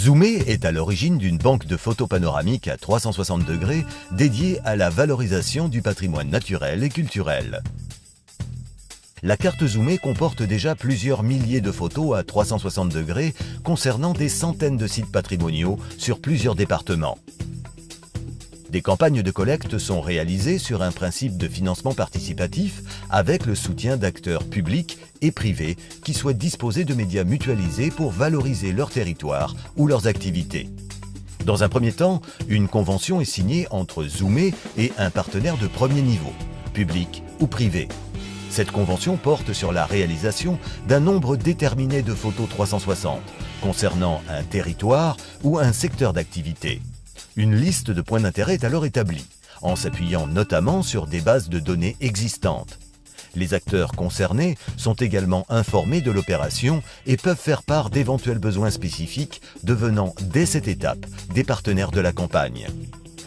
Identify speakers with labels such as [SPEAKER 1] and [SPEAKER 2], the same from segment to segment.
[SPEAKER 1] Zoomé est à l'origine d'une banque de photos panoramiques à 360 degrés dédiée à la valorisation du patrimoine naturel et culturel. La carte Zoomé comporte déjà plusieurs milliers de photos à 360 degrés concernant des centaines de sites patrimoniaux sur plusieurs départements. Des campagnes de collecte sont réalisées sur un principe de financement participatif avec le soutien d'acteurs publics et privés qui souhaitent disposer de médias mutualisés pour valoriser leur territoire ou leurs activités. Dans un premier temps, une convention est signée entre Zoomé et un partenaire de premier niveau, public ou privé. Cette convention porte sur la réalisation d'un nombre déterminé de photos 360 concernant un territoire ou un secteur d'activité. Une liste de points d'intérêt est alors établie, en s'appuyant notamment sur des bases de données existantes. Les acteurs concernés sont également informés de l'opération et peuvent faire part d'éventuels besoins spécifiques, devenant dès cette étape des partenaires de la campagne.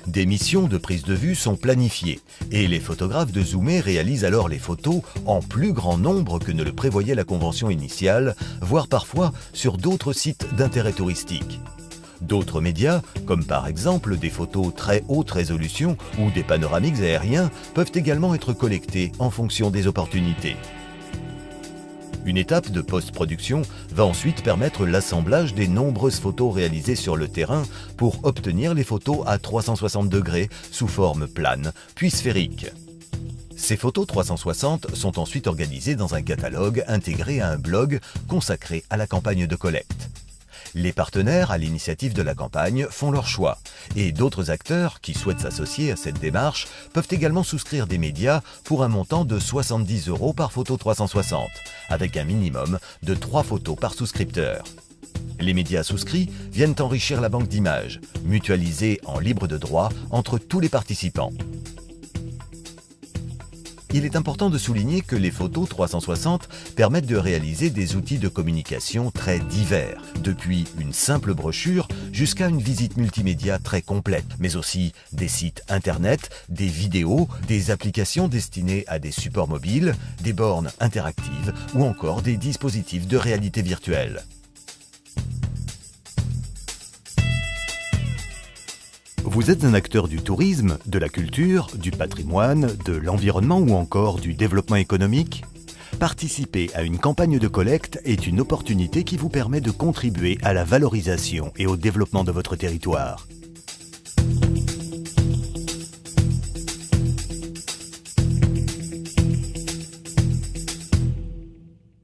[SPEAKER 1] Des missions de prise de vue sont planifiées et les photographes de Zoomé réalisent alors les photos en plus grand nombre que ne le prévoyait la convention initiale, voire parfois sur d'autres sites d'intérêt touristique. D'autres médias, comme par exemple des photos très haute résolution ou des panoramiques aériens, peuvent également être collectés en fonction des opportunités. Une étape de post-production va ensuite permettre l'assemblage des nombreuses photos réalisées sur le terrain pour obtenir les photos à 360 degrés sous forme plane, puis sphérique. Ces photos 360 sont ensuite organisées dans un catalogue intégré à un blog consacré à la campagne de collecte. Les partenaires à l'initiative de la campagne font leur choix et d'autres acteurs qui souhaitent s'associer à cette démarche peuvent également souscrire des médias pour un montant de 70 € par photo 360, avec un minimum de 3 photos par souscripteur. Les médias souscrits viennent enrichir la banque d'images, mutualisée en libre de droit entre tous les participants. Il est important de souligner que les photos 360 permettent de réaliser des outils de communication très divers, depuis une simple brochure jusqu'à une visite multimédia très complète, mais aussi des sites internet, des vidéos, des applications destinées à des supports mobiles, des bornes interactives ou encore des dispositifs de réalité virtuelle. Vous êtes un acteur du tourisme, de la culture, du patrimoine, de l'environnement ou encore du développement économique ? Participer à une campagne de collecte est une opportunité qui vous permet de contribuer à la valorisation et au développement de votre territoire.